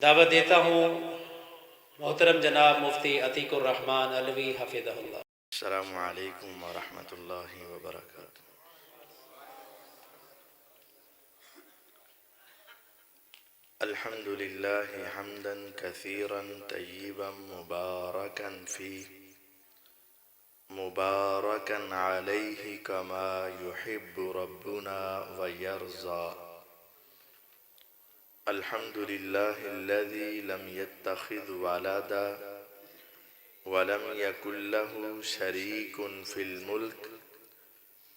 دعوت دیتا ہوں محترم جناب مفتی عتیق الرحمن علوی حفظہ اللہ۔ السلام علیکم ورحمۃ اللہ وبرکاتہ۔ الحمد للہ حمدا کثیرا طیبا مبارکا فیہ مبارکا علیہ کما یحب ربنا ویرضى۔ الحمد للہ الذی لم يتخذ ولدا ولم يكن له شريك في الملك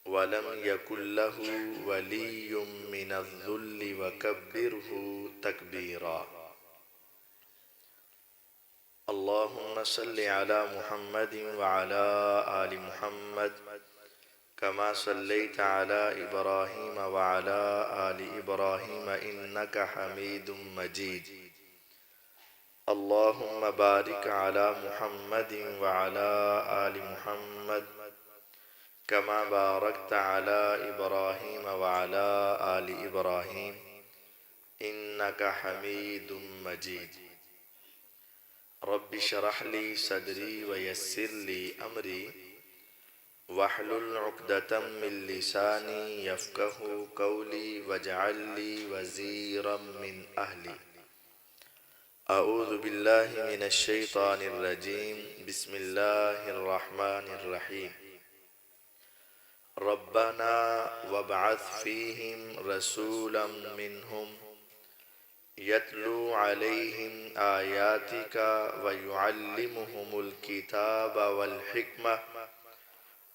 ولم يكن له ولي من الذل وكبره تكبيرا۔ اللهم صل على محمد وعلى آل محمد كما صليت على إبراهيم وعلى آل إبراهيم إنك حميد مجيد۔ اللهم بارك على محمد وعلى آل محمد كما باركت على إبراهيم وعلى آل إبراهيم إنك حميد مجيد۔ رب اشرح لي صدري ويسر لي أمري واحلل عقدة من لساني يفقهوا قولي واجعل لي وزيرا من أهلي۔ اعوذ باللہ من الشیطان الرجیم، بسم اللہ الرحمن الرحیم۔ ربنا وابعث فیہم رسولا منہم یتلو علیہم آیاتک ویعلمہم الکتاب والحکمہ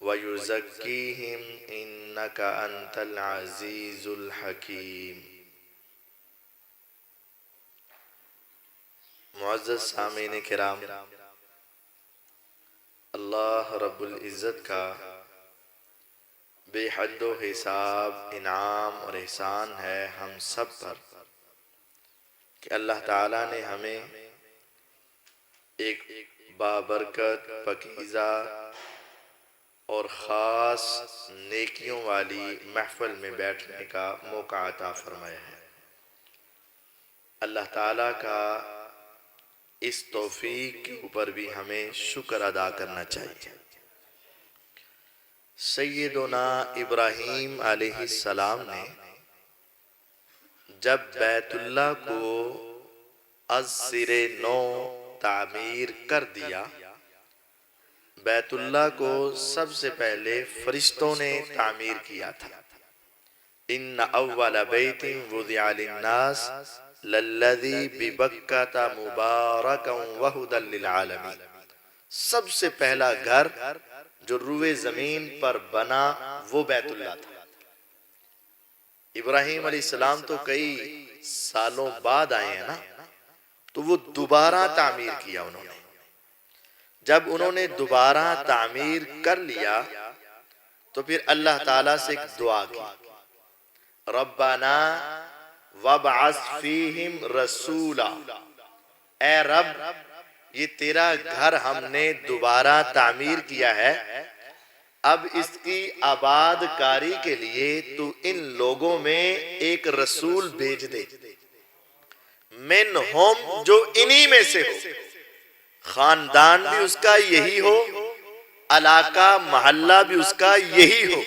ویزکیہم انک انت العزیز الحکیم۔ معزز سامعین کرام، اللہ رب العزت کا بے حد و حساب انعام اور احسان ہے ہم سب پر کہ اللہ تعالیٰ نے ہمیں ایک بابرکت، پاکیزہ اور خاص نیکیوں والی محفل میں بیٹھنے کا موقع عطا فرمایا ہے۔ اللہ تعالیٰ کا اس توفیق کے اوپر بھی ہمیں شکر ادا کرنا چاہیے۔ سیدنا ابراہیم علیہ السلام نے جب بیت اللہ کو از سر نو تعمیر کر دیا، بیت اللہ کو سب سے پہلے فرشتوں نے تعمیر کیا تھا۔ ان اول بیت وضع للناس للذی ببکۃ مبارکا وہدی للعالمین، سب سے پہلا گھر جو روئے زمین پر بنا وہ بیت اللہ تھا۔ ابراہیم علیہ السلام تو کئی سالوں بعد آئے ہیں نا، تو وہ دوبارہ تعمیر کیا انہوں نے۔ جب انہوں نے دوبارہ تعمیر کر لیا تو پھر اللہ تعالیٰ سے ایک دعا کی، ربنا وابعث فیہم رسولا، اے رب یہ تیرا گھر ہم نے دوبارہ تعمیر کیا ہے، اب اس کی آباد کاری کے لیے تو ان لوگوں میں ایک رسول بھیج دے، منہم جو انہی میں سے ہو، خاندان بھی اس کا یہی ہو، علاقہ محلہ بھی اس کا یہی ہو،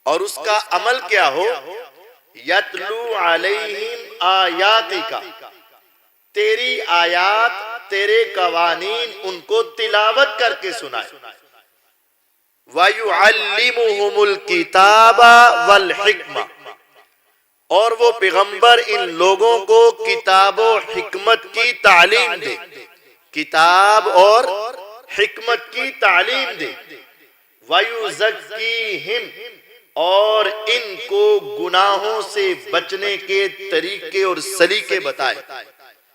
اور اس کا عمل کیا ہو، یتلو علیہم آیاتک، تیری آیات، تیرے قوانین ان کو تلاوت کر کے سنائے، وَيُعَلِّمُهُمُ الْكِتَابَ وَالْحِکْمَةَ، اور وہ پیغمبر ان لوگوں کو کتاب و حکمت کی تعلیم دے، کتاب اور حکمت کی تعلیم دے، وَيُزَكِّيهِمْ، اور ان کو گناہوں سے بچنے کے طریقے اور سلیقے بتائے،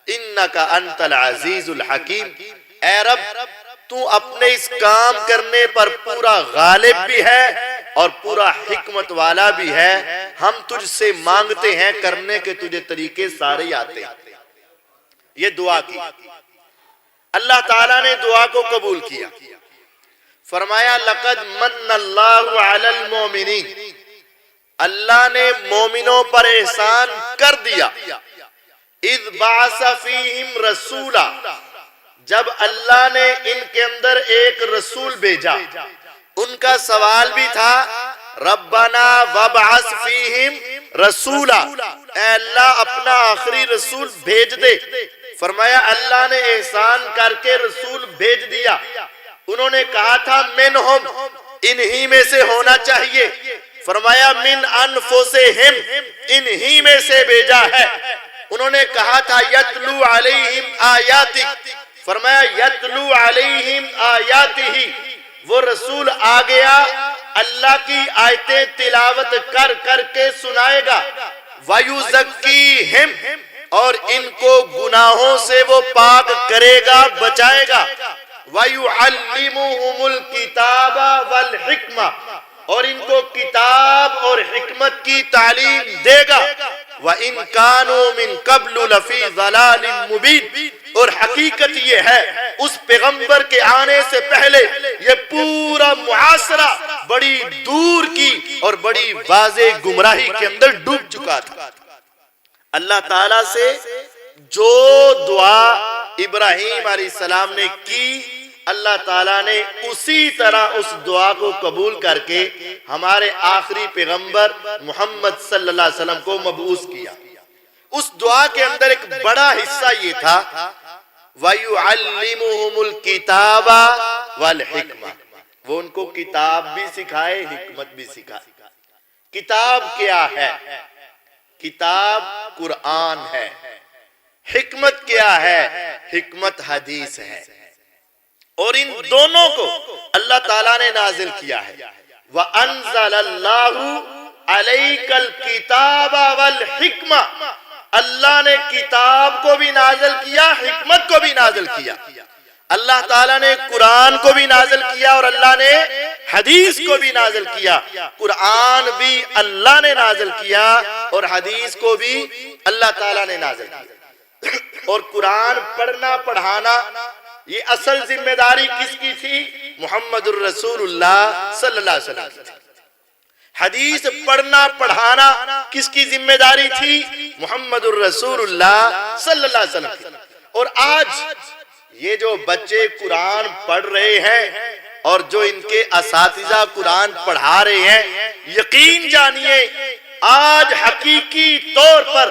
انکا انت العزیز الحکیم، اے رب تو اپنے اس کام کرنے پر پورا غالب بھی ہے اور پورا حکمت والا بھی ہے، ہم تجھ سے مانگتے ہیں کرنے کے تجھے طریقے سارے آتے ہیں۔ یہ دعا کی، اللہ تعالیٰ نے دعا کو قبول کیا، فرمایا لقد من اللہ علی المومنین، اللہ نے مومنوں پر احسان کر دیا، اذ بعث فیہم رسولا، جب اللہ نے ان کے اندر ایک رسول بھیجا، ان کا سوال بھی تھا ربنا وابعث فیہم رسولا، اے اللہ اپنا آخری رسول بھیج دے۔ فرمایا اللہ نے احسان کر کے رسول بھیج دیا۔ انہوں نے کہا تھا منہم، انہی میں سے ہونا چاہیے۔ فرمایا من انفسہم، انہی میں سے بھیجا ہے۔ انہوں نے کہا تھا یتلو علیہم آیاتک، فرمایا یتلو علیہم آیاتہ، وہ رسول آ گیا اللہ کی آیتیں تلاوت کر کر کے سنائے گا۔ وَيُزَكِّيهِمْ، اور ان کو گناہوں سے وہ پاک کرے گا، بچائے گا۔ وَيُعَلِّمُهُمُ الْكِتَابَ وَالْحِكْمَةَ، اور ان کو کتاب اور حکمت کی تعلیم دے گا۔ وَإِن كَانُوا مِن قَبْلُ لَفِي ضَلَالٍ مُبِينٍ، اور حقیقت یہ ہے اس پیغمبر کے آنے سے پہلے یہ پورا معاشرہ بڑی دور کی اور بڑی واضح گمراہی کے اندر ڈوب چکا تھا۔ اللہ تعالیٰ سے جو دعا ابراہیم علیہ السلام نے کی، اللہ تعالیٰ نے اسی طرح اس دعا کو قبول کر کے ہمارے آخری پیغمبر محمد صلی اللہ علیہ وسلم کو مبعوث کیا۔ اس دعا کے اندر ایک بڑا حصہ یہ تھا وَيُعَلِّمُهُمُ الْكِتَابَ وَالْحِكْمَةَ، وہ ان کو کتاب بھی سکھائے، حکمت بھی سکھائے۔ کتاب کیا ہے؟ کتاب قرآن ہے۔ حکمت کیا ہے؟ حکمت حدیث ہے۔ اور ان دونوں کو اللہ تعالیٰ نے نازل کیا ہے۔ وَأَنزَلَ اللَّهُ عَلَيْكَ الْكِتَابَ وَالْحِكْمَةَ، اللہ نے کتاب کو بھی نازل کیا، حکمت کو بھی نازل کیا۔ اللہ تعالیٰ نے قرآن کو بھی نازل کیا اور اللہ نے حدیث کو بھی نازل کیا۔ قرآن بھی اللہ نے نازل کیا اور حدیث کو بھی اللہ تعالیٰ نے نازل کیا۔ اور قرآن پڑھنا پڑھانا یہ اصل ذمہ داری کس کی تھی؟ محمد الرسول اللہ صلی اللہ علیہ وسلم کی تھی۔ حدیث پڑھنا پڑھانا کس کی ذمہ داری تھی؟ محمد الرسول اللہ صلی اللہ علیہ وسلم کی۔ اور آج یہ جو بچے قرآن پڑھ رہے ہیں اور جو ان کے اساتذہ قرآن پڑھا رہے ہیں، یقین جانیے آج حقیقی طور پر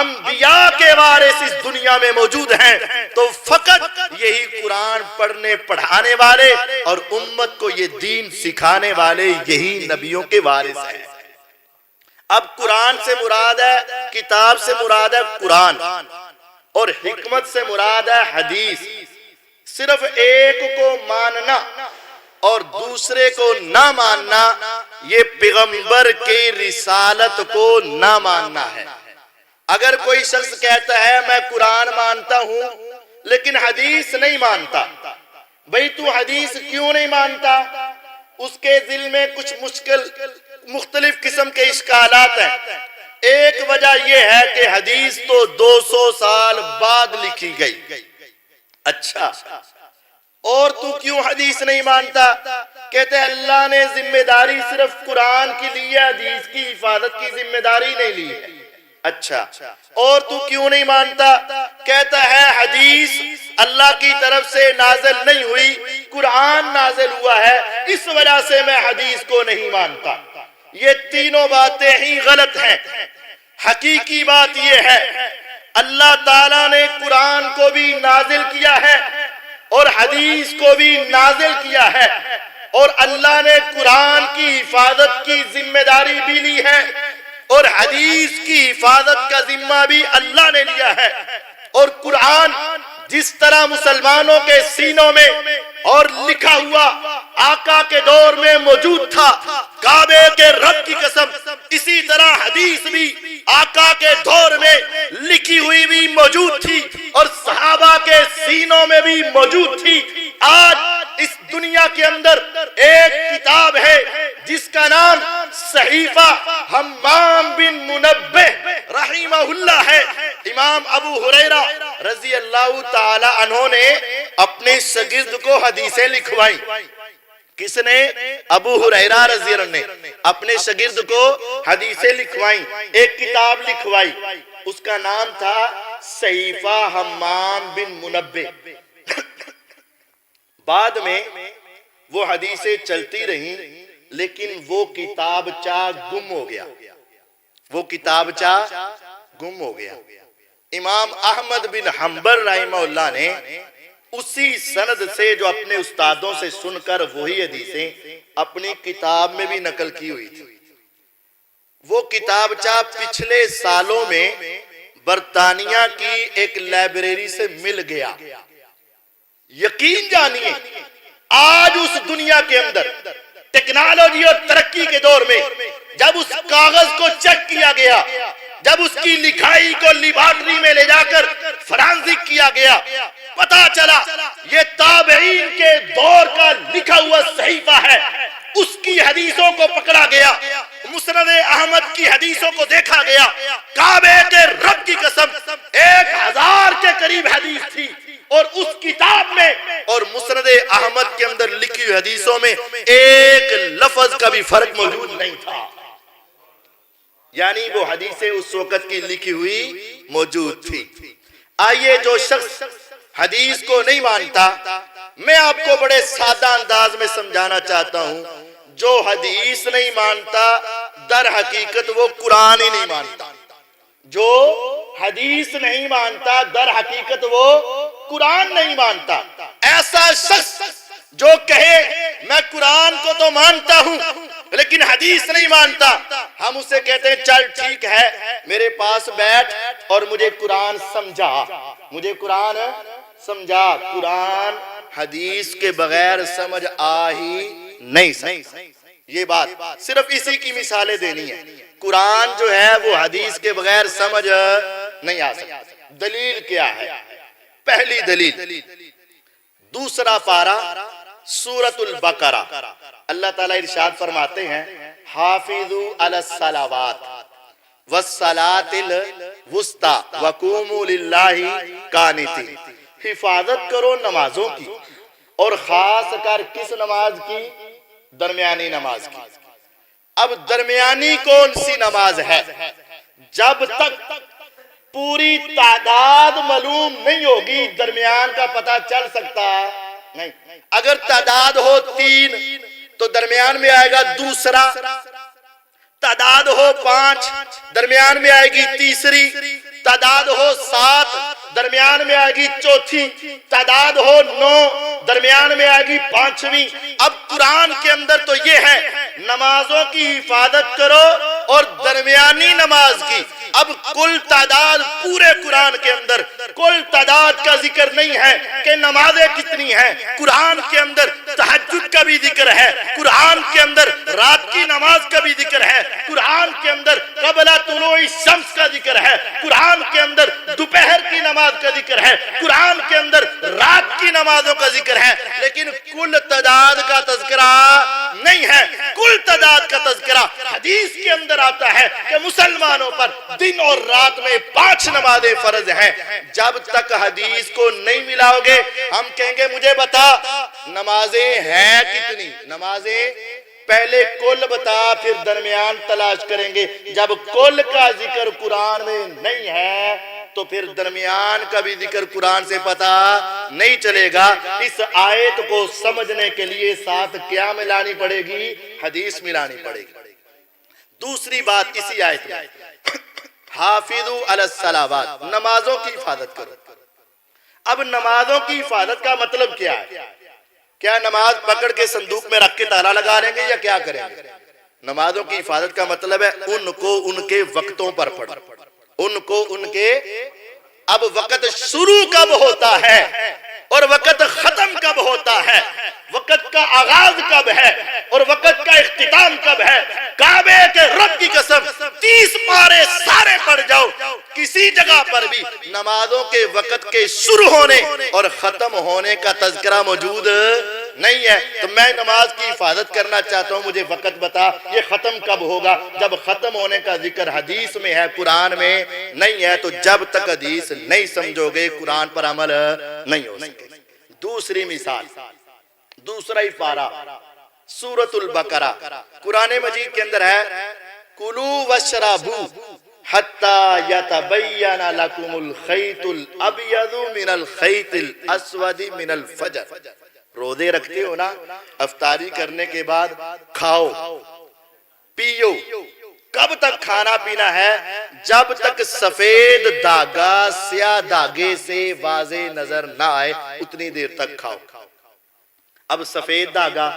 انبیاء کے وارث اس دنیا میں موجود ہیں، تو فقط یہی قرآن پڑھنے پڑھانے والے اور امت کو یہ دین سکھانے والے یہی نبیوں کے وارث ہیں۔ اب قرآن سے مراد ہے، کتاب سے مراد ہے قرآن، اور حکمت سے مراد ہے حدیث۔ صرف ایک کو ماننا اور دوسرے کو نہ ماننا یہ پیغمبر کی رسالت کو نہ ماننا ہے۔ اگر کوئی شخص کہتا ہے میں قرآن مانتا ہوں لیکن حدیث نہیں مانتا، بھئی تو حدیث کیوں نہیں مانتا؟ اس کے دل میں کچھ مختلف قسم کے اشکالات ہیں۔ ایک وجہ یہ ہے کہ حدیث تو 200 سال بعد لکھی گئی۔ اچھا، اور تو کیوں حدیث نہیں مانتا؟ کہتے ہیں اللہ نے ذمہ داری صرف قرآن کی لی ہے، حدیث کی حفاظت کی ذمہ داری نہیں لی ہے۔ اچھا، اور تو کیوں نہیں مانتا؟ کہتا ہے حدیث اللہ کی طرف سے نازل نہیں ہوئی، قرآن نازل ہوا ہے، اس وجہ سے میں حدیث کو نہیں مانتا۔ یہ تینوں باتیں ہی غلط ہیں۔ حقیقی بات یہ ہے اللہ تعالیٰ نے قرآن کو بھی نازل کیا ہے اور حدیث کو بھی نازل کیا ہے، اور اللہ نے قرآن کی حفاظت کی ذمہ داری بھی لی ہے اور حدیث کی حفاظت کا ذمہ بھی اللہ نے لیا ہے۔ اور قرآن جس طرح مسلمانوں کے سینوں میں اور لکھا ہوا آقا کے دور میں موجود تھا، کعبے کے رب کی قسم، اسی طرح حدیث بھی آقا کے دور میں لکھی ہوئی بھی موجود تھی اور صحابہ کے سینوں میں بھی موجود تھی۔ آج اس دنیا کے اندر ایک کتاب ہے جس کا نام صحیفہ حمام بن منبہ رحمہ اللہ ہے۔ امام ابو ہریرہ رضی اللہ تعالی عنہ نے اپنے شاگرد کو حدیثیں لکھوائیں۔ کس نے؟ ابو ہریرہ رضی اللہ عنہ نے اپنے شاگرد کو حدیثیں لکھوائیں، ایک کتاب لکھوائی، اس کا نام تھا صحیفہ حمام بن منبہ. بعد میں وہ حدیثیں چلتی رہیں لیکن وہ کتابچہ گم ہو گیا. وہ کتابچہ گم ہو گیا. امام احمد بن حنبل رحمہ اللہ نے اسی سند سے جو اپنے استادوں سے سن کر وہی حدیثیں اپنی کتاب میں بھی نقل کی ہوئی تھی. وہ کتابچہ پچھلے سالوں میں برطانیہ کی ایک لائبریری سے مل گیا. یقین جانیے آج اس دنیا کے اندر ٹیکنالوجی اور ترقی کے دور میں جب اس کاغذ کو چیک کیا گیا، جب اس کی لکھائی کو لیبارٹری میں لے جا کر فرانزک کیا گیا، پتا چلا یہ تابعین کے دور کا لکھا ہوا صحیفہ ہے. اس کی حدیثوں کو پکڑا گیا، مسند احمد کی حدیثوں کو دیکھا گیا. کعبے کے رب کی قسم 1000 کے قریب حدیث تھی، اور اس کتاب میں اور مسند احمد کے اندر لکھی ہوئی حدیثوں میں ایک لفظ کا بھی فرق موجود نہیں تھا. یعنی وہ حدیثیں اس وقت کی لکھی ہوئی موجود تھی. آئیے جو شخص حدیث کو نہیں مانتا، میں آپ کو بڑے سادہ انداز میں سمجھانا چاہتا ہوں. جو حدیث نہیں مانتا در حقیقت وہ قرآن ہی نہیں مانتا. جو حدیث نہیں مانتا در حقیقت وہ قرآن نہیں مانتا. ایسا شخص جو کہے میں قرآن کو تو مانتا ہوں لیکن حدیث نہیں مانتا، ہم اسے کہتے ہیں چل ٹھیک ہے میرے پاس بیٹھ اور مجھے قرآن سمجھا، مجھے قرآن سمجھا. قرآن حدیث کے بغیر سمجھ آ ہی نہیں سکتا. یہ بات صرف اسی کی مثالیں دینی ہے. قرآن جو ہے وہ حدیث کے بغیر سمجھ نہیں آ سکتا. دلیل کیا ہے؟ پہلی دلیل دوسرا پارہ سورۃ البقرہ. اللہ تعالیٰ ارشاد فرماتے ہیں حافظوا علی الصلوات والصلاۃ الوسطی وقوموا للہ قانتین. حفاظت کرو نمازوں کی، اور خاص کر کس نماز کی؟ درمیانی نماز کی. اب درمیانی کون سی نماز ہے؟ جب تک پوری تعداد معلوم نہیں ہوگی درمیان کا پتہ چل سکتا نہیں. اگر تعداد ہو 3 تو درمیان میں آئے گا دوسرا، تعداد ہو 5 درمیان میں آئے گی تیسری، تعداد ہو 7 درمیان میں آئے گی چوتھی، تعداد ہو 9 درمیان میں آئے گی 5ویں. اب قرآن کے اندر تو یہ ہے نمازوں کی حفاظت کرو اور درمیانی نماز کی. اب کل تعداد پورے قرآن کے اندر کل تعداد کا ذکر نہیں ہے کہ نمازیں کتنی ہیں. قرآن کے اندر تہجد کا بھی ذکر ہے، قرآن کے اندر رات کی نماز کا بھی ذکر ہے، قرآن کے اندر قبل طلوع الشمس کا ذکر ہے، قرآن کے اندر دوپہر کی نماز کا ذکر ہے، قرآن کے اندر رات کی نمازوں کا ذکر ہے. لیکن کل تعداد کا تذکرہ نہیں ہے. کل تعداد کا تذکرہ حدیث کے اندر آتا ہے کہ مسلمانوں پر دن اور رات میں 5 نمازیں فرض ہیں. جب تک حدیث کو نہیں ملاؤ گے ہم کہیں گے مجھے بتا نمازیں ہیں کتنی. نمازیں پہلے کل بتا پھر درمیان تلاش کریں گے. جب کل کا ذکر قرآن میں نہیں ہے تو پھر درمیان کا بھی ذکر قرآن سے پتہ نہیں چلے گا. اس آیت کو سمجھنے کے لیے ساتھ کیا ملانی پڑے گی؟ حدیث ملانی پڑے گی. دوسری بات اسی آیت میں حافظوا علی الصلوات، نمازوں کی حفاظت کرو. اب نمازوں کی حفاظت کا مطلب کیا ہے؟ کیا نماز پکڑ کے صندوق میں رکھ کے تالا لگا لیں گے یا کیا کریں گے؟ نمازوں کی حفاظت کا مطلب ہے ان کو ان کے وقتوں پر پڑھو، ان کو ان کے. اب وقت شروع کب ہوتا ہے اور وقت ختم کب ہوتا ہے، وقت کا آغاز کب ہے اور وقت کا اختتام کب ہے؟ کعبے کے رب کی قسم 30 پارے سارے پڑھ جاؤ، کسی جگہ پر بھی نمازوں کے وقت کے شروع ہونے اور ختم ہونے کا تذکرہ موجود نہیں ہے. تو میں نماز کی حفاظت کرنا چاہتا ہوں، مجھے وقت بتا یہ ختم کب ہوگا. جب ختم ہونے کا ذکر حدیث میں ہے قرآن میں نہیں ہے تو جب تک حدیث نہیں سمجھو گے قرآن پر عمل نہیں ہو سکے. دوسری مثال دوسرا ہی پارہ سورۃ البقرہ. قرآن مجید کے اندر ہے کلوا واشربوا حتی یتبین لکم الخیط الابیض من الخیط الاسود من الفجر. روزے رکھتے ہو نا، افطاری کرنے کے بعد کھاؤ پیو. کب تک کھانا پینا ہے؟ جب تک سفید دھاگا سیاہ دھاگے سے واضح نظر نہ آئے اتنی دیر تک کھاؤ. اب سفید دھاگا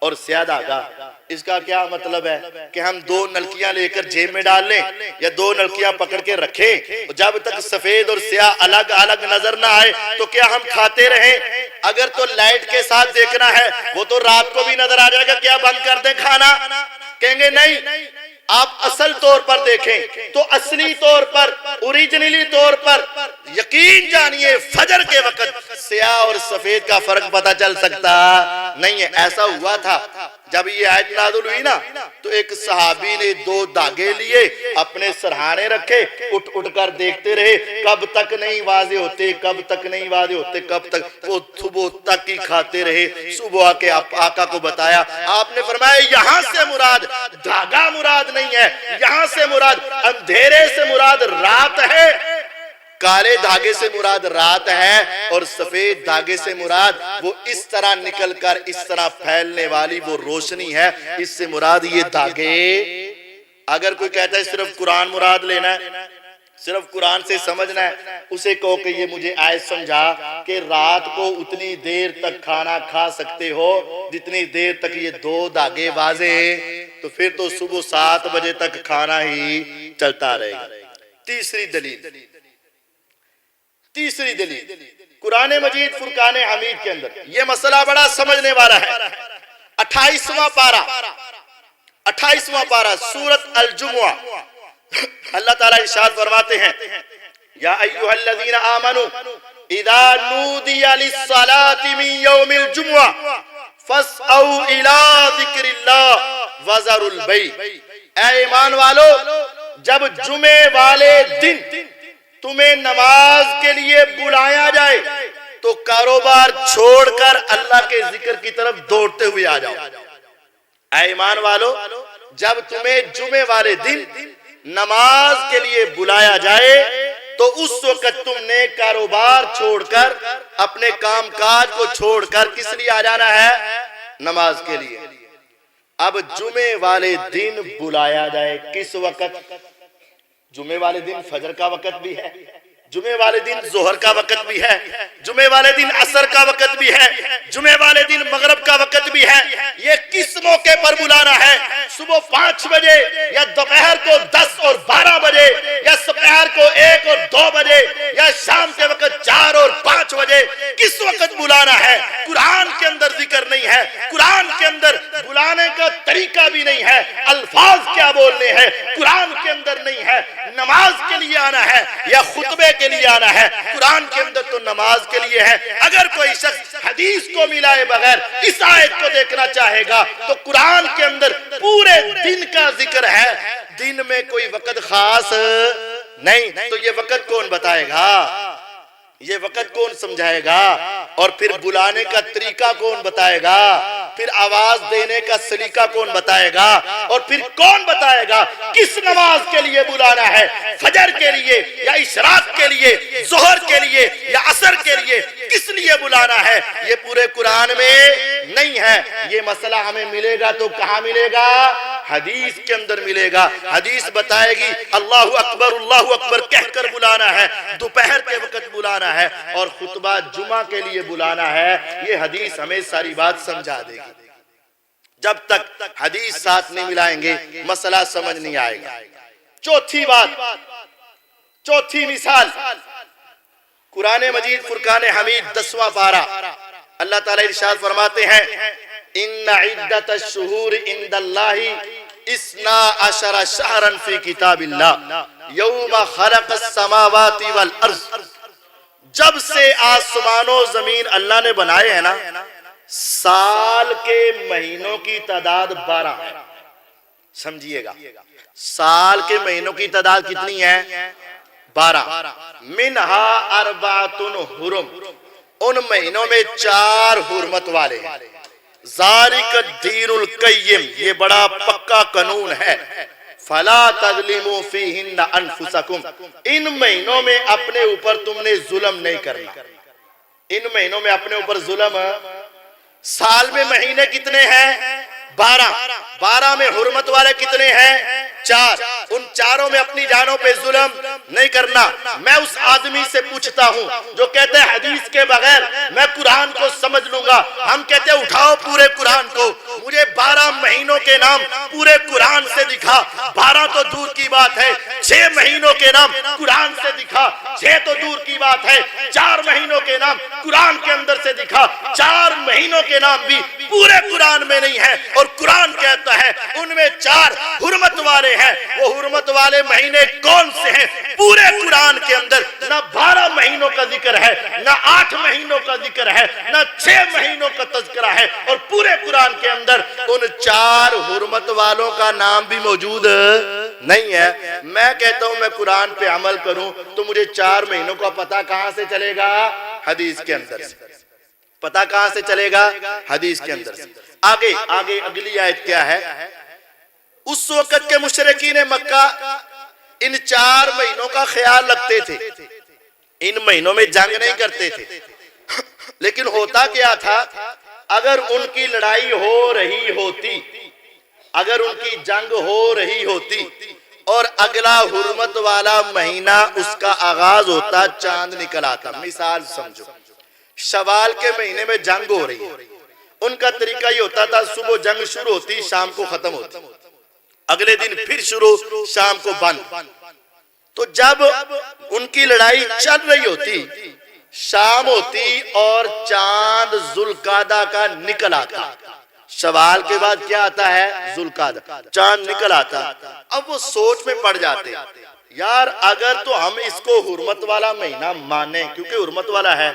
اور سیاہ دھاگا، اس کا کیا مطلب ہے کہ ہم دو نلکیاں لے کر جیب میں ڈال لیں یا دو نلکیاں پکڑ کے رکھیں؟ جب تک سفید اور سیاہ الگ الگ نظر نہ آئے تو کیا ہم کھاتے رہیں؟ اگر تو لائٹ کے ساتھ دیکھنا ہے وہ تو رات کو بھی نظر آ جائے گا، کیا بند کر دیں کھانا؟ کہیں گے نہیں، آپ اصل طور پر دیکھیں تو اصلی طور پر، اوریجنلی طور پر یقین جانیے فجر کے وقت سیاہ اور سفید کا فرق پتہ چل سکتا نہیں ہے. ایسا ہوا تھا جب یہ آیت نازل ہوئی نا تو ایک صحابی نے دو دھاگے لیے، اپنے سرہانے رکھے، اٹھ اٹھ کر دیکھتے رہے، کب تک نہیں واضح ہوتے، کب تک نہیں واضح ہوتے، کب تک. وہ صبح تک ہی کھاتے رہے. صبح آ کے آقا کو بتایا، آپ نے فرمایا یہاں سے مراد دھاگا مراد نہیں ہے، یہاں سے مراد اندھیرے سے مراد رات ہے. کالے دھاگے سے مراد رات ہے اور سفید دھاگے سے مراد وہ اس طرح نکل کر اس طرح پھیلنے والی وہ روشنی ہے. اس سے مراد یہ دھاگے. اگر کوئی کہتا ہے صرف قرآن مراد لینا ہے، صرف قرآن سے سمجھنا ہے، اسے کہو کہ یہ مجھے آیت سمجھا کہ رات کو اتنی دیر تک کھانا کھا سکتے ہو جتنی دیر تک یہ دو دھاگے واضح ہیں، تو پھر تو صبح 7 بجے تک کھانا ہی چلتا رہے گا. تیسری دلیل قرآن مجید فرقان حمید کے اندر یہ مسئلہ بڑا سمجھنے والا ہے. 28واں پارہ سورۃ الجمعہ، اللہ تعالیٰ ارشاد فرماتے ہیں یا ایھا الذین آمنوا اذا نودی للصلاۃ من یوم الجمعہ فاسعوا الی ذکر اللہ وذروا البیع. اے ایمان والو، جب جمعے والے دن تمہیں نماز کے لیے بلایا جائے تو کاروبار چھوڑ کر اللہ کے ذکر کی طرف دوڑتے ہوئے آ جاؤ. اے ایمان والو، جب تمہیں جمعے والے دن نماز کے لیے بلایا جائے تو اس وقت تم نے کاروبار چھوڑ کر، اپنے کام کاج کو چھوڑ کر کس لیے آ جانا ہے؟ نماز کے لیے. اب جمعے والے دن بلایا جائے کس وقت؟ جمعے والے دن فجر کا وقت بھی ہے، جمعے والے دن ظہر کا وقت بھی ہے، جمعے والے دن عصر کا وقت بھی ہے، جمعے والے دن مغرب کا وقت بھی ہے. یہ کس موقع پر بلانا ہے؟ صبح 5 بجے یا دوپہر کو 10 اور 12 بجے یا دوپہر کو 1 اور 2 بجے یا شام کے وقت 4 اور 5 بجے؟ کس وقت بلانا ہے؟ قرآن کے اندر ذکر نہیں ہے، قرآن کے اندر بلانے کا طریقہ بھی نہیں ہے، الفاظ کیا بولنے ہیں قرآن کے اندر نہیں ہے. نماز کے لیے آنا ہے یا خطبے کے لیے آنا ہے؟ قرآن کے اندر تو نماز کے لیے ہے. اگر کوئی شخص حدیث کو ملائے بغیر اس آیت کو دیکھنا چاہے گا تو قرآن کے اندر پورے دن کا ذکر ہے، دن میں کوئی وقت خاص نہیں. تو یہ وقت کون بتائے گا؟ یہ وقت کون سمجھائے گا؟ اور پھر بلانے کا طریقہ کون بتائے گا؟ پھر آواز دینے کا سلیقہ کون بتائے گا؟ اور پھر کون بتائے گا کس نماز کے لیے بلانا ہے؟ فجر کے لیے یا اشراق کے لیے، ظہر کے لیے یا عصر کے لیے؟ کس لیے بلانا ہے؟ یہ پورے قرآن میں نہیں ہے. یہ مسئلہ ہمیں ملے گا تو کہاں ملے گا؟ حدیث کے اندر ملے گا. حدیث بتائے گی اللہ اکبر کہہ کر بلانا ہے، دوپہر کے وقت بلانا ہے اور خطبہ جمعہ کے لیے بلانا ہے. یہ حدیث ہمیں ساری بات سمجھا دے گی. جب تک حدیث ساتھ نہیں ملائیں گے مسئلہ سمجھ نہیں آئے گا. چوتھی مثال قرآن مجید فرقان حمید 10واں پارہ، اللہ تعالیٰ ارشاد فرماتے ہیں ان عدت الشہور عند اللہ 12 شہرا فی کتاب اللہ یوم خلق السماوات والارض. جب سے آسمان و زمین اللہ نے بنائے ہیں نا، سال کے مہینوں کی تعداد 12 ہے. سمجھیے گا، سال کے مہینوں کی تعداد کتنی ہے؟ 12. منہا اربعۃ حرم، ان مہینوں میں 4 حرمت والے ہیں. ذالک الدین القیم، یہ بڑا پکا قانون ہے. فلا تظلموا فیہن انفسکم، ان مہینوں میں اپنے اوپر تم نے ظلم نہیں کرنا. ان مہینوں میں اپنے اوپر ظلم. سال میں مہینے کتنے ہیں؟ 12 میں حرمت والے کتنے ہیں؟ 4. ان چاروں میں اپنی جانوں پہ ظلم نہیں کرنا. میں اس آدمی سے پوچھتا ہوں جو کہتے ہیں حدیث کے بغیر میں قرآن کو سمجھ لوں گا. ہم کہتے ہیں اٹھاؤ پورے قرآن کو، مجھے 12 مہینوں کے نام پورے قرآن سے دکھا. 12 تو دور کی بات ہے، 6 مہینوں کے نام قرآن سے دکھا. 6 تو دور کی بات ہے، 4 مہینوں کے نام قرآن کے اندر سے دکھا. 4 مہینوں کے نام بھی پورے قرآن میں نہیں ہے، اور قرآن کہتا ہے ان میں 4 حرمت والے ہیں. وہ حرمت والے مہینے کون سے ہیں؟ پورے قرآن کے اندر نہ 12 مہینوں کا ذکر ہے، نہ 8 مہینوں کا ذکر ہے، نہ 6 مہینوں کا تذکرہ ہے، اور پورے قرآن کے اندر ان 4 حرمت والوں کا نام بھی موجود نہیں ہے. میں کہتا ہوں میں قرآن پہ عمل کروں تو مجھے 4 مہینوں کا پتہ کہاں سے چلے گا؟ حدیث کے اندر سے. پتہ کہاں سے چلے گا؟ حدیث کے اندر سے. آگے اگلی آیت کیا ہے؟ اس وقت کے مشرکین مکہ ان 4 مہینوں کا خیال رکھتے تھے، ان مہینوں میں جنگ نہیں کرتے تھے. لیکن ہوتا کیا تھا، اگر ان کی لڑائی ہو رہی ہوتی، اگر ان کی جنگ ہو رہی ہوتی اور اگلا حرمت والا مہینہ اس کا آغاز ہوتا، چاند نکل آتا. مثال سمجھو، شوال کے مہینے میں جنگ ہو رہی ہے. ان کا طریقہ یہ ہوتا تھا، صبح جنگ شروع ہوتی، شام کو ختم ہوتی، اگلے دن پھر شروع، شام کو بند. تو جب ان کی لڑائی چل رہی ہوتی، شام ہوتی اور چاند ذوالقعدہ کا نکل آتا. شوال کے بعد کیا آتا ہے؟ ذوالقعدہ. چاند نکل آتا. اب وہ سوچ میں پڑ جاتے، یار اگر تو ہم اس کو حرمت والا مہینہ مانیں کیونکہ حرمت والا ہے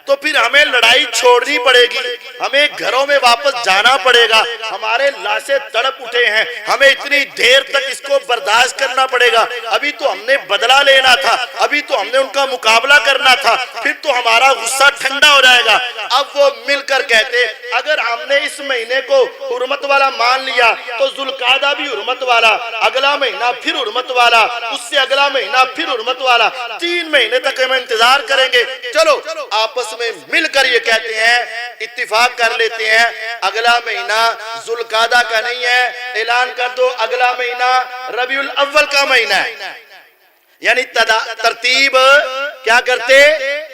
تو پھر ہمیں لڑائی چھوڑنی پڑے گی، ہمیں گھروں میں واپس جانا پڑے گا، ہمارے لاشیں تڑپ اٹھے ہیں، ہمیں اتنی دیر تک اس کو برداشت کرنا پڑے گا. ابھی تو ہم نے بدلہ لینا تھا، ابھی تو ہم نے ان کا مقابلہ کرنا تھا، پھر تو ہمارا غصہ ٹھنڈا ہو جائے گا. اب وہ مل کر کہتے اگر ہم نے اس مہینے کو حرمت والا مان لیا تو ذوالقعدہ بھی حرمت والا، اگلا مہینہ پھر حرمت والا، اس سے اگلا مہینہ پھر حرمت والا، 3 مہینے تک ہم انتظار کریں گے. چلو آپس میں مل کر یہ کہتے ہیں، اتفاق کر لیتے ہیں اگلا مہینہ ذوالقعدہ کا نہیں ہے، اعلان کر دو اگلا مہینہ ربیع الاول کا مہینہ ہے. یعنی ترتیب کیا کرتے؟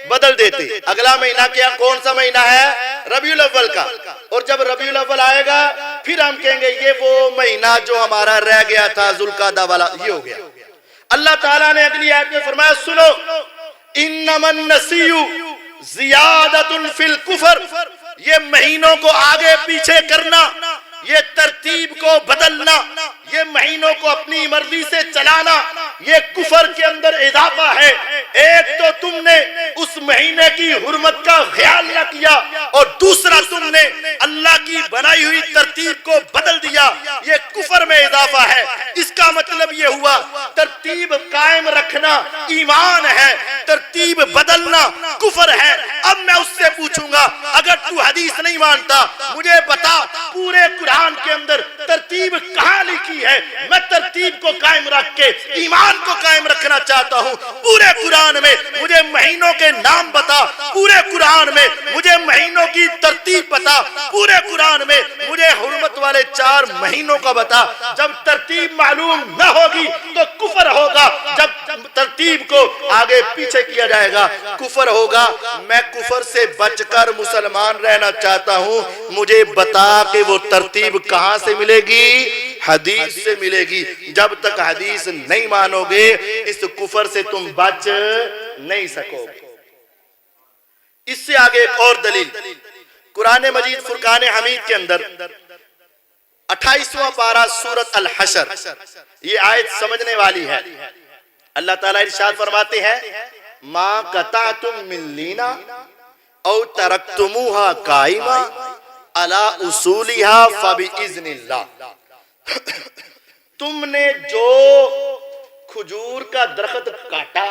بدل دیتے. اگلا مہینہ کیا کون سا مہینہ ہے؟ ربیع الاول کا. اور جب ربیع الاول آئے گا پھر ہم کہیں گے یہ وہ مہینہ جو ہمارا رہ گیا تھا ذوالقعدہ والا، یہ ہو گیا. اللہ تعالیٰ نے اگلی آیت میں فرمایا سنو، انما النسیء زیادۃ فی الکفر، یہ مہینوں کو آگے پیچھے کرنا، یہ ترتیب کو بدلنا، یہ مہینوں کو اپنی مرضی سے چلانا، یہ کفر کے اندر اضافہ ہے. ایک تو تم نے اس مہینے کی حرمت کا خیال نہ کیا، اور دوسرا تم نے اللہ کی بنائی ہوئی ترتیب کو بدل دیا، یہ کفر میں اضافہ ہے. اس کا مطلب یہ ہوا ترتیب قائم رکھنا ایمان ہے، ترتیب بدلنا کفر ہے. اب میں اس سے پوچھوں گا اگر تو حدیث نہیں مانتا مجھے بتا پورے قرآن کے اندر ترتیب کہاں لکھی ہے؟ میں ترتیب کو قائم رکھ کے ایمان کو قائم رکھنا چاہتا ہوں. پورے قرآن میں مجھے مہینوں کے نام بتا، پورے قرآن میں مجھے مہینوں کی ترتیب بتا، پورے قرآن میں مجھے حرمت والے 4 مہینوں کا بتا. جب ترتیب معلوم نہ ہوگی تو کفر ہوگا، جب ترتیب کو آگے پیچھے کیا جائے گا کفر ہوگا. میں کفر سے بچ کر مسلمان رہنا چاہتا ہوں، مجھے بتا کہ وہ ترتیب کہاں سے ملے گی؟ حدیث سے ملے گی. جب تک حدیث نہیں مانو گے اس کفر سے تم بچ نہیں سکو گے. اس سے آگے ایک اور دلیل قرآن مجید فرقان حمید کے اندر 28واں پارہ سورۃ الحشر، یہ آیت سمجھنے والی ہے. اللہ تعالیٰ ارشاد فرماتے ہیں ما قطعتم من لینا او ترکتموها قائما علی اصولها فباذن اللہ. تم نے جو کھجور کا درخت کاٹا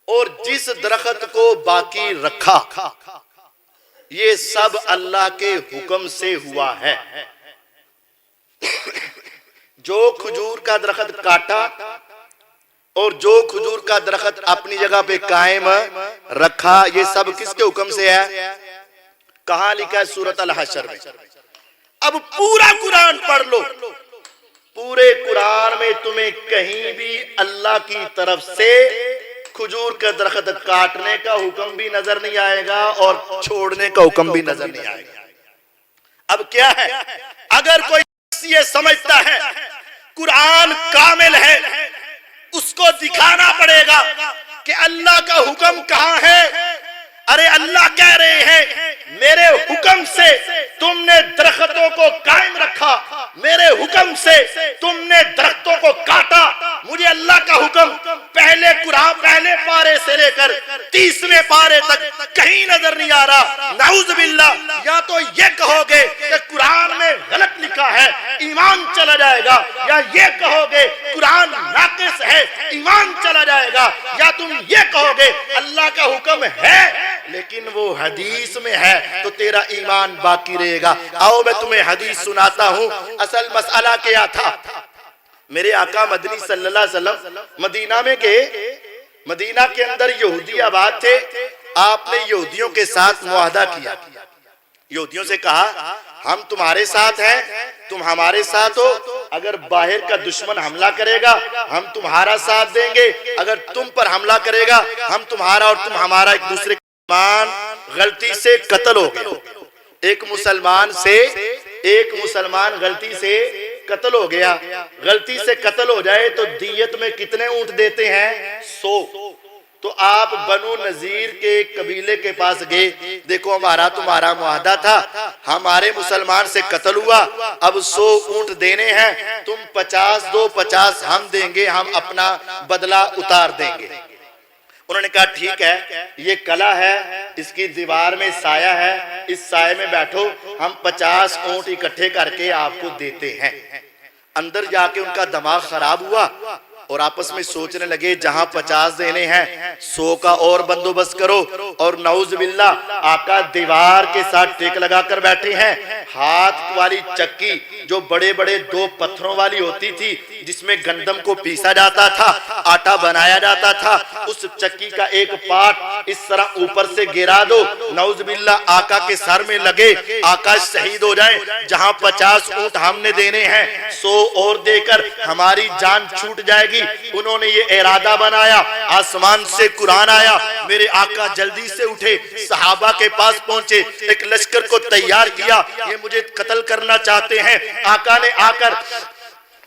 اور جس درخت کو باقی رکھا، یہ سب اللہ کے حکم سے ہوا ہے. جو کھجور کا درخت کاٹا اور جو کھجور کا درخت اپنی جگہ پہ قائم رکھا، یہ سب کس کے حکم سے ہے؟ کہاں لکھا ہے؟ سورۃ الحشر میں۔ اب پورا قرآن پڑھ لو، پورے قرآن میں تمہیں کہیں بھی اللہ کی طرف سے کھجور کا درخت کاٹنے کا حکم بھی نظر نہیں آئے گا اور چھوڑنے کا حکم بھی نظر نہیں آئے گا۔ اب کیا ہے؟ اگر کوئی یہ سمجھتا ہے قرآن کامل ہے، اس کو دکھانا پڑے گا کہ اللہ کا حکم کہاں ہے۔ ارے اللہ کہہ رہے ہیں میرے حکم سے تم نے درختوں کو قائم رکھا، میرے حکم سے تم نے درختوں کو کاٹا۔ مجھے اللہ کا حکم پہلے قرآن پہلے پارے سے لے کر 30ویں پارے تک کہیں نظر نہیں آ رہا۔ نعوذ باللہ، یا تو یہ کہو گے کہ قرآن میں غلط لکھا ہے ایمان چلا جائے گا، یا یہ کہو گے قرآن ناقص ہے ایمان چلا جائے گا، یا تم یہ کہو گے اللہ کا حکم ہے لیکن وہ حدیث میں ہے تو تیرا ایمان باقی رہے گا۔ آؤ میں تمہیں حدیث سناتا ہوں۔ اصل مسئلہ کیا تھا؟ میرے آقا مدنی صلی اللہ علیہ وسلم مدینہ میں گئے، مدینہ کے اندر یہودی آباد تھے، آپ نے یہودیوں کے ساتھ معاہدہ کیا، یہودیوں سے کہا ہم تمہارے ساتھ ہیں، تم ہمارے ساتھ ہو، اگر باہر کا دشمن حملہ کرے گا ہم تمہارا ساتھ دیں گے، اگر تم پر حملہ کرے گا ہم تمہارا اور تم ہمارا۔ ایک دوسرے غلطی سے قتل ہو گیا، ایک مسلمان غلطی سے قتل ہو گیا۔ غلطی سے قتل ہو جائے تو دیت میں کتنے اونٹ دیتے ہیں؟ 100۔ تو آپ بنو نذیر کے قبیلے کے پاس گئے، دیکھو ہمارا تمہارا معاہدہ تھا، ہمارے مسلمان سے قتل ہوا، اب 100 اونٹ دینے ہیں، تم 50 دو، 50 ہم دیں گے، ہم اپنا بدلہ اتار دیں گے۔ انہوں نے کہا ٹھیک ہے، یہ قلعہ ہے، اس کی دیوار میں سایہ ہے، اس سائے میں بیٹھو، ہم 50 اونٹ اکٹھے کر کے آپ کو دیتے ہیں۔ اندر جا کے ان کا دماغ خراب ہوا اور آپس میں سوچنے لگے جہاں 50 دینے ہیں 100 کا اور بندوبست کرو، اور نعوذ باللہ آقا دیوار کے ساتھ ٹیک لگا کر بیٹھے ہیں۔ ہاتھ والی چکی جو بڑے بڑے 2 پتھروں والی ہوتی تھی جس میں گندم کو پیسا جاتا تھا، آٹا بنایا جاتا تھا، اس چکی کا ایک پارٹ اس طرح اوپر سے گرا دو، نعوذ باللہ آقا کے سر میں لگے، آقا شہید ہو جائیں۔ جہاں 50 اونٹ ہم نے دینے ہیں 100 اور دے کر ہماری جان چھوٹ جائے گی۔ انہوں نے یہ ارادہ بنایا، آسمان سے قرآن آیا، میرے آقا جلدی سے اٹھے، صحابہ کے پاس پہنچے، ایک لشکر کو تیار کیا، یہ مجھے قتل کرنا چاہتے ہیں۔ آقا نے آ کر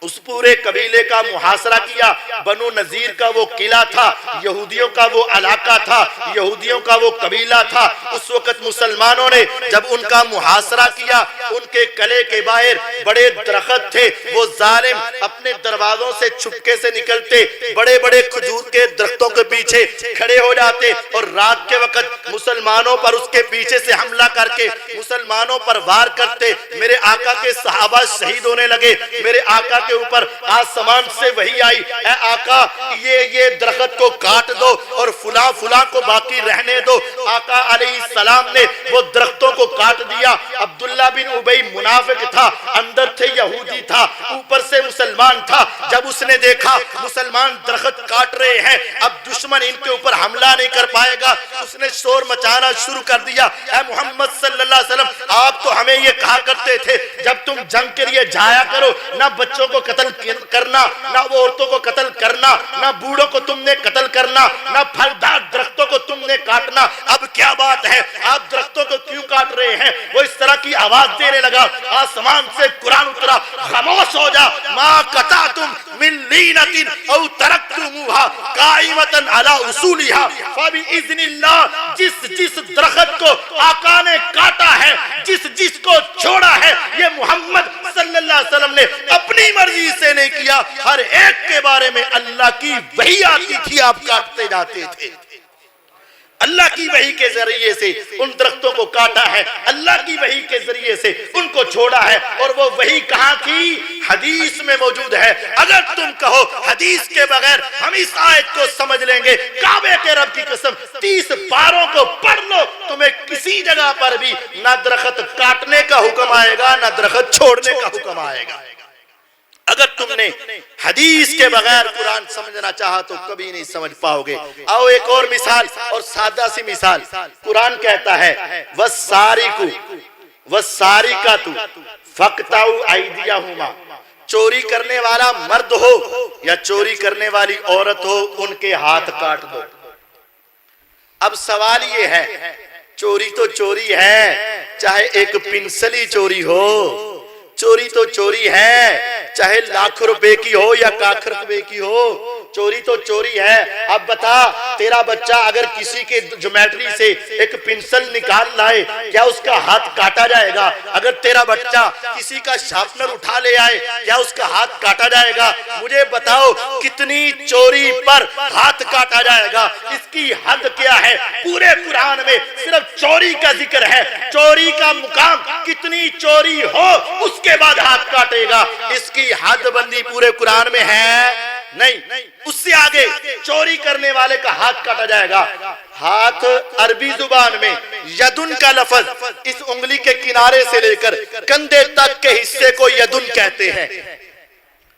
اس پورے قبیلے کا محاصرہ کیا۔ بنو نذیر کا وہ قلعہ تھا، یہودیوں کا وہ علاقہ تھا، یہودیوں کا وہ قبیلہ تھا۔ اس وقت مسلمانوں نے جب ان کا محاصرہ کیا، ان کے قلعے کے باہر بڑے درخت تھے، وہ ظالم اپنے دروازوں سے چھپکے سے نکلتے، بڑے بڑے کھجور کے درختوں کے پیچھے کھڑے ہو جاتے اور رات کے وقت مسلمانوں پر اس کے پیچھے سے حملہ کر کے مسلمانوں پر وار کرتے۔ میرے آقا کے صحابہ شہید ہونے لگے۔ میرے آقا کے اوپر آسمان سے وحی آئی، اے آقا یہ درخت کو کاٹ دو اور فلاں فلاں کو باقی رہنے دو۔ آقا علیہ السلام نے وہ درختوں کو کاٹ دیا۔ عبداللہ بن ابی منافق تھا، اندر تھے یہودی تھا، اوپر سے مسلمان تھا۔ جب اس نے دیکھا مسلمان درخت کاٹ رہے ہیں، اب دشمن ان کے اوپر حملہ نہیں کر پائے گا، اس نے شور مچانا شروع کر دیا، اے محمد صلی اللہ علیہ وسلم آپ تو ہمیں یہ کہا کرتے تھے جب تم جنگ کے لیے جایا کرو نہ بچوں کو قتل کرنا، نہ وہ عورتوں کو قتل کرنا، نہ بوڑھوں کو تم نے قتل کرنا، نہ پھلدار درختوں کو تم نے کاٹنا۔ اب کیا بات ہے، آپ درختوں کو کیوں کاٹ رہے ہیں؟ وہ اس طرح کی آواز دینے لگا، آسمان سے قرآن اترا، خاموش ہو جا، ما قطعتم من لینۃ او ترکتموها قائمۃ علی اصولها فباذن اللہ۔ جس درخت کو آقا نے کاٹا ہے، جس کو چھوڑا ہے، یہ محمد صلی اللہ علیہ وسلم نے اپنی مرضی سے نہیں کیا، ہر ایک کے بارے میں اللہ کی وحی آتی تھی، آپ کاٹتے جاتے تھے۔ اللہ کی وحی کے ذریعے سے ان درختوں کو کاٹا ہے، اللہ کی وحی کے ذریعے سے ان کو چھوڑا ہے، اور وہ وحی کہاں کی؟ حدیث میں موجود ہے۔ اگر تم کہو حدیث کے بغیر ہم اس آیت کو سمجھ لیں گے، کعبے کے رب کی قسم 30 پاروں کو پڑھ لو، تمہیں کسی جگہ پر بھی نہ درخت کاٹنے کا حکم آئے گا نہ درخت چھوڑنے کا حکم آئے گا۔ اگر تم نے حدیث کے بغیر قرآن سمجھنا چاہا تو کبھی نہیں سمجھ پاؤ گے. آؤ ایک اور مثال، اور سادہ سی مثال. قرآن کہتا ہے وَالسَّارِقَةُ فَاقْطَعُوا أَيْدِيَهُمَا، چوری کرنے والا مرد ہو یا چوری کرنے والی عورت ہو، ان کے ہاتھ کاٹ دو. اب سوال یہ ہے، چوری تو چوری ہے، چاہے ایک پنسلی چوری ہو، چوری تو چوری ہے، چاہے لاکھ روپے کی ہو یا کاکھ روپے کی ہو، چوری تو چوری ہے. اب بتا، تیرا بچہ اگر کسی کے جیومیٹری سے ایک پنسل نکال لائے، کیا اس کا ہاتھ کاٹا جائے گا؟ اگر تیرا بچہ کسی کا شارپنر اٹھا لے آئے، کیا اس کا ہاتھ کاٹا جائے گا؟ مجھے بتاؤ کتنی چوری پر ہاتھ کاٹا جائے گا؟ اس کی حد کیا ہے؟ پورے قرآن میں صرف چوری کا ذکر ہے. چوری کا مقام کتنی چوری ہو اس کے بعد ہاتھ کاٹے گا، اس کی حد بندی پورے قرآن میں ہے نہیں. اس سے آگے چوری کرنے والے کا ہاتھ کاٹا جائے گا. ہاتھ عربی زبان میں یدن کا لفظ اس انگلی کے کنارے سے لے کر کندھے تک کے حصے کو یدن کہتے ہیں.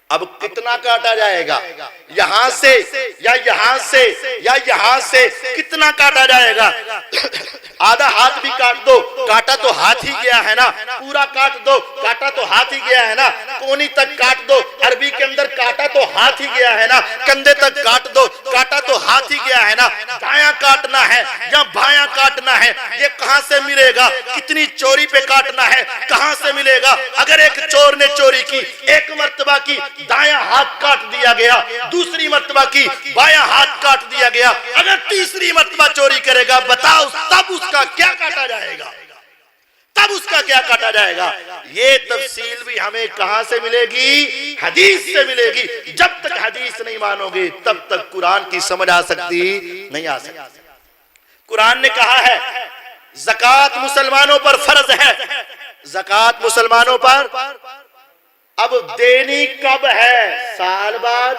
اب کتنا کاٹا جائے گا؟ یہاں سے یا یہاں سے یا یہاں سے کتنا کاٹا جائے گا؟ آدھا ہاتھ بھی کاٹ دو، کاٹا تو ہاتھ ہی گیا ہے نا. پورا کاٹ دو، کاٹا تو ہاتھ ہی گیا ہے نا. کونی تک کاٹ دو، عربی کے اندر کاٹا تو ہاتھ ہی گیا ہے نا. کندھے تک کاٹ دو، کاٹا تو ہاتھ ہی گیا ہے نا. دایاں کاٹنا ہے یا بایاں کاٹنا ہے، یہ کہاں سے ملے گا؟ کتنی چوری پہ کاٹنا ہے، کہاں سے ملے گا؟ اگر ایک چور نے چوری کی، ایک مرتبہ کی دایاں ہاتھ کاٹ دیا گیا، دوسری مرتبہ کی بایاں ہاتھ کاٹ دیا گیا. اگر تیسری مرتبہ چوری کرے گا، بتاؤ تب اس کا کیا کاٹا جائے گا؟ تب اس کا کیا کاٹا جائے گا؟ یہ تفصیل بھی ہمیں کہاں سے ملے گی؟ حدیث سے ملے گی. جب تک حدیث نہیں مانو گے تب تک قرآن کی سمجھ آ سکتی نہیں آ سکتی. قرآن نے کہا ہے زکوٰۃ مسلمانوں پر فرض ہے. زکوٰۃ مسلمانوں پر اب دینی کب ہے؟ سال بعد،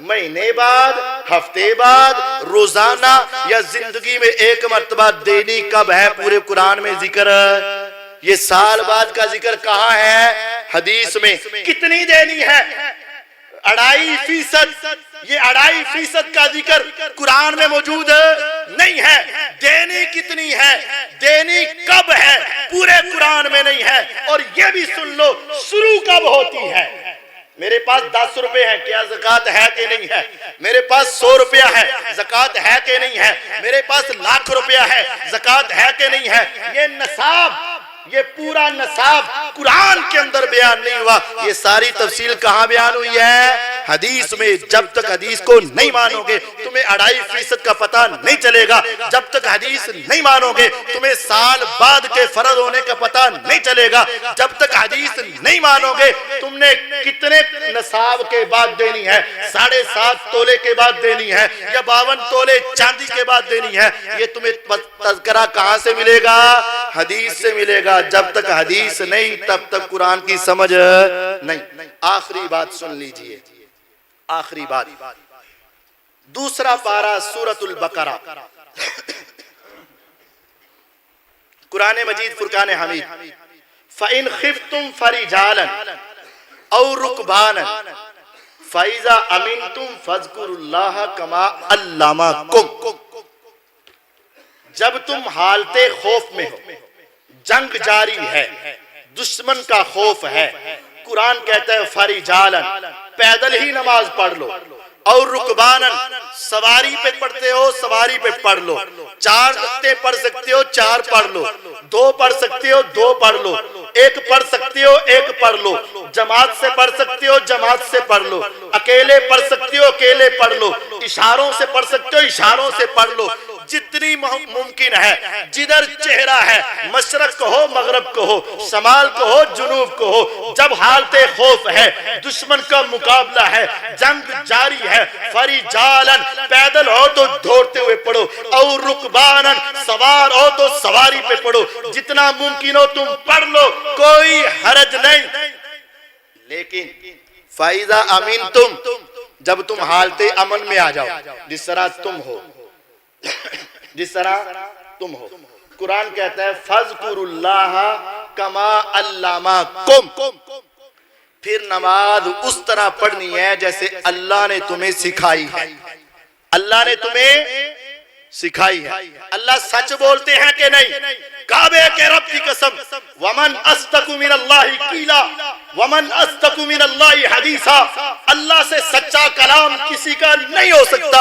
مہینے بعد، ہفتے بعد، روزانہ، یا زندگی میں ایک مرتبہ دینی کب ہے؟ پورے قرآن میں ذکر. یہ سال بعد کا ذکر کہاں ہے؟ حدیث میں. کتنی دینی ہے؟ 2.5%. یہ 2.5% کا ذکر قرآن میں موجود نہیں ہے. دینی کتنی ہے، دینی کب ہے، پورے قرآن میں نہیں ہے. اور یہ بھی سن لو شروع کب ہوتی ہے. میرے پاس 10 روپے ہیں، کیا زکوٰۃ ہے کہ نہیں ہے؟ میرے پاس 100 روپیہ ہے، زکوٰۃ ہے کہ نہیں ہے؟ میرے پاس لاکھ روپیہ ہے، زکوٰۃ ہے کہ نہیں ہے؟ یہ نصاب، یہ پورا نصاب قرآن کے اندر بیان نہیں ہوا. یہ ساری تفصیل کہاں بیان ہوئی ہے؟ حدیث میں. جب تک حدیث کو نہیں مانو گے تمہیں 2.5% کا پتہ نہیں چلے گا. جب تک حدیث نہیں مانو گے تمہیں سال بعد کے فرض ہونے کا پتہ نہیں چلے گا. جب تک حدیث نہیں مانو گے تم نے کتنے نصاب کے بعد دینی ہے، 7.5 تولے کے بعد دینی ہے یا 52 تولے چاندی کے بعد دینی ہے، یہ تمہیں تذکرہ کہاں سے ملے گا؟ حدیث سے ملے گا. جب تک حدیث نہیں تب تک قرآن کی سمجھ نہیں. آخری بات سن لیجئے، آخری بات. دوسرا پارہ سورۃ البقرہ، قرآن مجید فرقان حمید. فَإِنْ خِفْتُمْ فَرِجَالًا أَوْ رُكْبَانًا فَإِذَا أَمِنْتُمْ فَاذْكُرُوا اللَّهَ كَمَا عَلَّمَكُمْ. جب تم حالت خوف میں ہو، جنگ جاری ہے، دشمن کا خوف ہے، قرآن کہتا ہے فَرِجَالًا، پیدل ہی نماز پڑھ لو. اور رکبانن، سواری پہ پڑھتے ہو سواری پہ پڑھ لو. 4 رکعتیں پڑھ سکتے ہو 4 پڑھ لو. 2 پڑھ سکتے ہو 2 پڑھ لو. 1 پڑھ سکتے ہو 1 پڑھ لو. جماعت سے پڑھ سکتے ہو جماعت سے پڑھ لو. اکیلے پڑھ سکتے ہو اکیلے پڑھ لو. اشاروں سے پڑھ سکتے ہو اشاروں سے پڑھ لو. جتنی ممکن ہے، جدھر چہرہ ہے، مشرق کو ہو مغرب کو ہو، شمال کو ہو جنوب کو ہو، جب حالت خوف ہے، دشمن کا مقابلہ ہے، جنگ جاری ہے، فریجالن، پیدل ہو تو دوڑتے ہوئے پڑھو، اور رکبانن، سوار ہو تو سواری پہ پڑھو. جتنا ممکن ہو تم پڑھ لو، کوئی حرج نہیں. لیکن فَإِذَا أَمِنْتُمْ، جب تم حالت امن میں آ جاؤ، جس طرح تم ہو، جس طرح تم ہو، قرآن کہتا ہے فَاذْكُرُوا اللَّهَ كَمَا عَلَّمَكُمْ. پھر نماز اس طرح پڑھنی ہے جیسے اللہ نے تمہیں سکھائی ہے. اللہ نے تمہیں سکھائی ہے. اللہ سچ بولتے ہیں کہ نہیں؟ کعبے کے رب کی قسم، ومن اصدق من اللہ قیلا ومن اصدق من اللہ حدیثا، اللہ سے سچا کلام کسی کا نہیں ہو سکتا،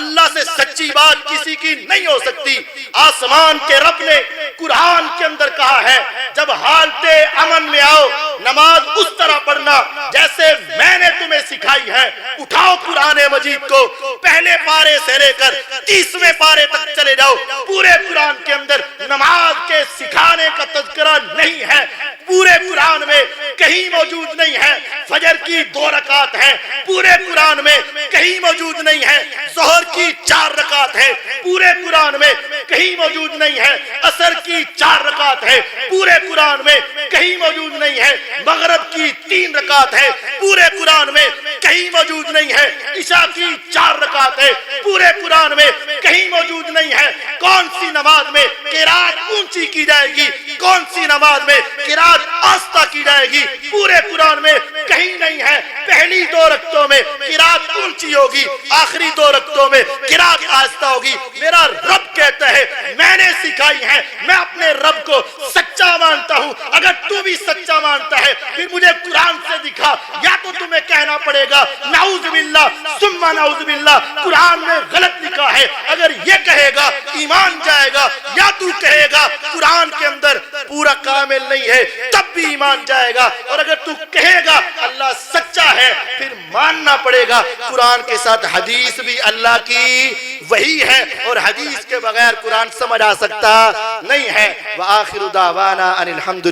اللہ سے سچی بات کسی کی نہیں ہو سکتی. آسمان کے رب نے قرآن کے اندر کہا ہے جب حالت امن میں آؤ نماز اس طرح پڑھنا جیسے میں نے تمہیں سکھائی ہے. اٹھاؤ قرآن مجید کو، پہلے پارے سے لے کر 30ویں پارے تک چلے جاؤ، پورے قرآن کے اندر نماز کے سکھانے کا تذکرہ نہیں ہے. پورے قرآن میں کہیں موجود نہیں ہے. فجر کی 2 رکعت ہیں، پورے قرآن میں کہیں موجود نہیں ہے. ظہر کی 4 رکعت ہیں، پورے قرآن میں کہیں موجود نہیں ہے. عصر کی 4 رکعت ہیں، پورے قرآن میں کہیں موجود نہیں ہے. مغرب کی 3 رکعت ہیں، پورے قرآن میں کہیں موجود نہیں ہے. عشاء کی 4 رکعت ہیں، پورے قرآن میں کہیں موجود نہیں ہے. کون سی نماز میں قرات اونچی کی جائے گی، کون سی نماز میں قرات آہستہ کی جائے گی، پورے قرآن میں کہیں نہیں ہے. پہلی 2 رکعتوں میں قرات اونچی ہوگی، آخری 2 رکعتوں میں قرات آہستہ ہوگی. میرا رب کہتا ہے میں نے سکھائی ہے، میں اپنے رب کو سچا مانتا ہوں. اگر تو بھی سچا مانتا ہے پھر مجھے قرآن سے دکھا. یا تو تمہیں کہنا پڑے گا نعوذ باللہ ثم نعوذ باللہ قرآن میں غلط لکھا ہے، اگر یہ کہے گا ایمان جائے گا. یا تو کہے گا قرآن کے اندر پورا کامل نہیں ہے تب بھی ایمان جائے گا. اور اگر تو کہے گا اللہ سچا ہے پھر ماننا پڑے گا قرآن کے ساتھ حدیث بھی اللہ کی وحی ہے، اور حدیث کے بغیر قرآن سمجھ آ سکتا نہیں ہے. وآخر دعوانا ان الحمدللہ.